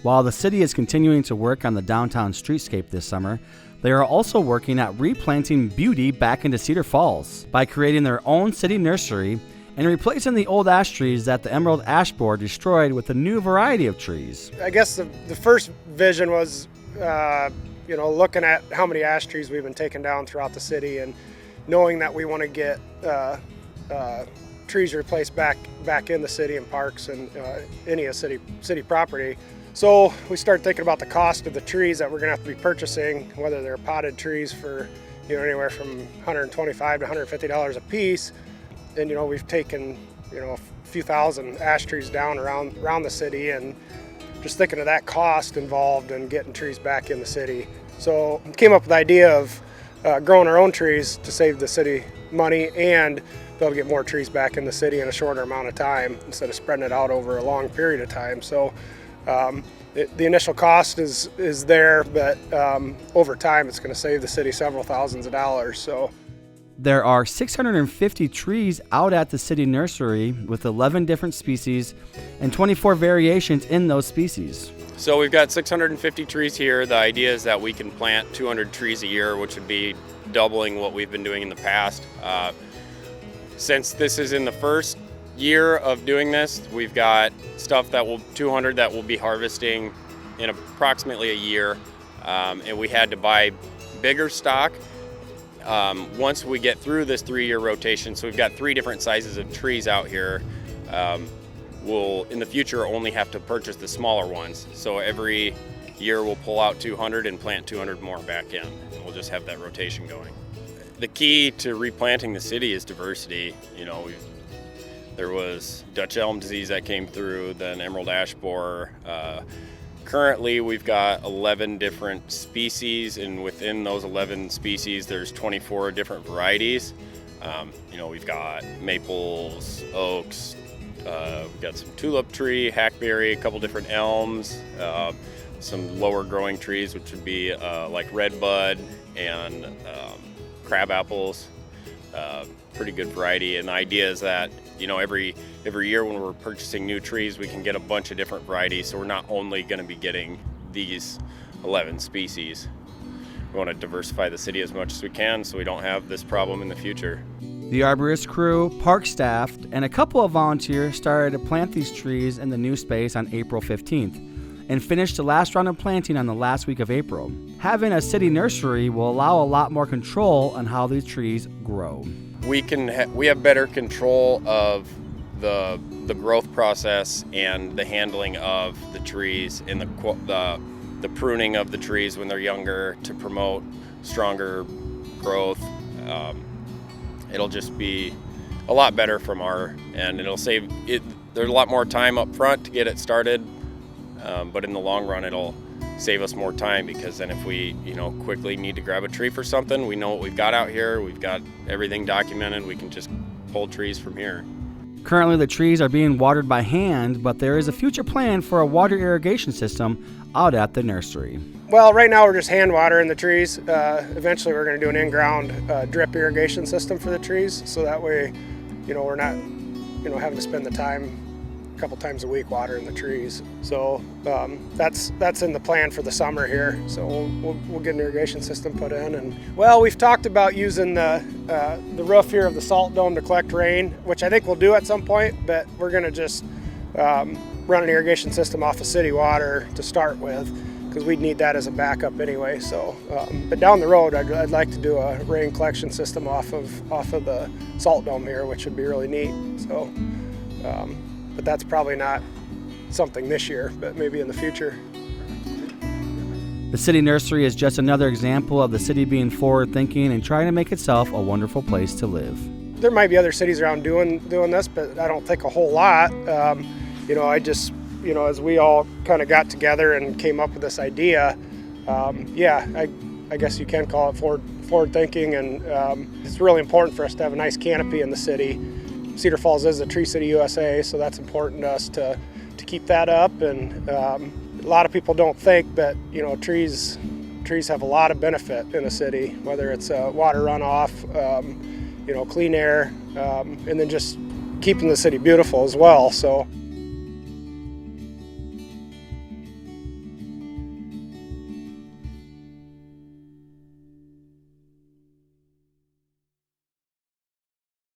While the city is continuing to work on the downtown streetscape this summer, they are also working at replanting beauty back into Cedar Falls by creating their own city nursery and replacing the old ash trees that the emerald ash borer destroyed with a new variety of trees. I guess the first vision was, looking at how many ash trees we've been taking down throughout the city and knowing that we want to get trees replaced back in the city and parks and any city property. So we started thinking about the cost of the trees that we're going to have to be purchasing, whether they're potted trees for anywhere from $125 to $150 a piece. And we've taken a few thousand ash trees down around the city, and just thinking of that cost involved in getting trees back in the city. So came up with the idea of growing our own trees to save the city money and be able to get more trees back in the city in a shorter amount of time instead of spreading it out over a long period of time. So the initial cost is there, but over time it's going to save the city several thousands of dollars. So there are 650 trees out at the city nursery with 11 different species and 24 variations in those species. So we've got 650 trees here. The idea is that we can plant 200 trees a year, which would be doubling what we've been doing in the past. Since this is in the first year of doing this, we've got 200 that we'll be harvesting in approximately a year, and we had to buy bigger stock once we get through this 3-year rotation. So we've got 3 different sizes of trees out here. We'll in the future only have to purchase the smaller ones. So every year we'll pull out 200 and plant 200 more back in, and we'll just have that rotation going. The key to replanting the city is diversity. There was Dutch elm disease that came through, then emerald ash borer. Currently, we've got 11 different species, and within those 11 species, there's 24 different varieties. We've got maples, oaks, we've got some tulip tree, hackberry, a couple different elms, some lower growing trees, which would be like redbud and crab apples. Pretty good variety, and the idea is that every year when we're purchasing new trees, we can get a bunch of different varieties, so we're not only going to be getting these 11 species. We want to diversify the city as much as we can so we don't have this problem in the future. The arborist crew, park staff, and a couple of volunteers started to plant these trees in the new space on April 15th and finished the last round of planting on the last week of April. Having a city nursery will allow a lot more control on how these trees grow. We have better control of the growth process and the handling of the trees and the pruning of the trees when they're younger to promote stronger growth. It'll just be a lot better from our end. It'll save it. There's a lot more time up front to get it started, but in the long run, it'll save us more time, because then if we quickly need to grab a tree for something, we know what we've got out here, we've got everything documented, we can just pull trees from here. Currently the trees are being watered by hand, but there is a future plan for a water irrigation system out at the nursery. Well, right now we're just hand watering the trees. Eventually we're going to do an in-ground drip irrigation system for the trees, so that way we're not having to spend the time a couple times a week watering the trees. So that's in the plan for the summer here. So we'll get an irrigation system put in. And well, we've talked about using the roof here of the salt dome to collect rain, which I think we'll do at some point, but we're going to just run an irrigation system off of city water to start with, because we'd need that as a backup anyway. So but down the road I'd like to do a rain collection system off of the salt dome here, which would be really neat. So but that's probably not something this year, but maybe in the future. The city nursery is just another example of the city being forward-thinking and trying to make itself a wonderful place to live. There might be other cities around doing this, but I don't think a whole lot. I just, as we all kind of got together and came up with this idea, I guess you can call it forward-thinking, and it's really important for us to have a nice canopy in the city. Cedar Falls is a Tree City USA, so that's important to us to keep that up. And a lot of people don't think that trees have a lot of benefit in a city, whether it's water runoff, clean air, and then just keeping the city beautiful as well. So